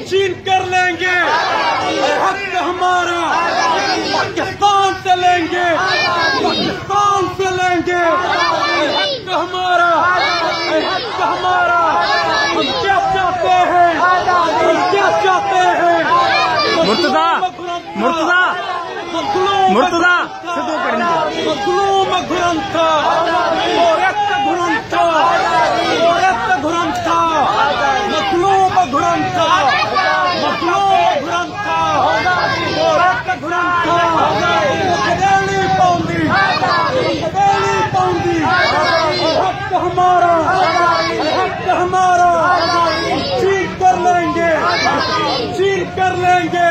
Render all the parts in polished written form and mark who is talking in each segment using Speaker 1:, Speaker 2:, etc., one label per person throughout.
Speaker 1: छीन कर लेंगे, हक हमारा पाकिस्तान से लेंगे, पाकिस्तान से लेंगे, हक हमारा, हक हमारा। हम क्या चाहते हैं, हम क्या चाहते हैं?
Speaker 2: मुर्तजा मुर्तजा मुर्तजा
Speaker 1: मखलूम घुरंथा औरत घुरंथा औरत घुरंथा मखलूम घुरंथा मखलूम घुरंथा औरत घुरंथा कदेली पौंदी हक हमारा, हक हमारा। छीन कर लेंगे, छीन कर लेंगे।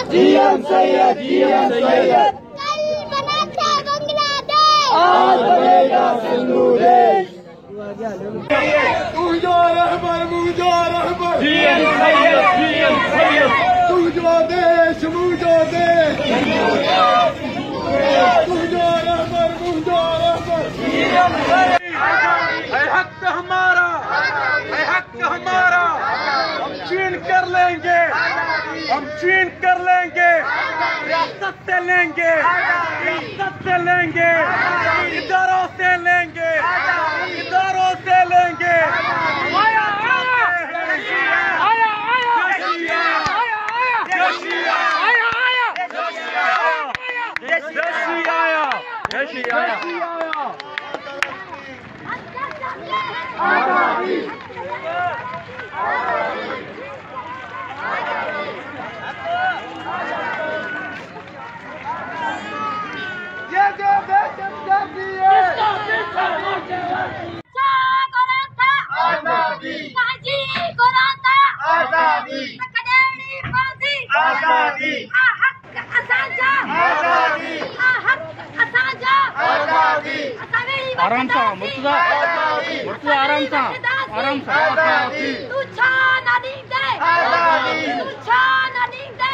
Speaker 3: GM Syed, GM Syed.
Speaker 4: कल बना था बांग्लादेश,
Speaker 3: आज बनेगा सिंधु देश।
Speaker 1: मुझो रहबर, मुझो रहबर।
Speaker 2: GM Syed, GM Syed.
Speaker 1: मुझो देश, मुझो देश। मुझो रहबर, मुझो रहबर। है हक हमारा, है हक हमारा। हम छीन कर लेंगे, हम छीन कर लेंगे, रियासत से लेंगे, रियासत से लेंगे, इदारों से लेंगे, इदारों से लेंगे। आया आया आया
Speaker 2: आराम सा मुर्तजा, मुर्तजा आराम सा, आराम सा।
Speaker 4: तू छान नहीं दे, तू छान नहीं दे।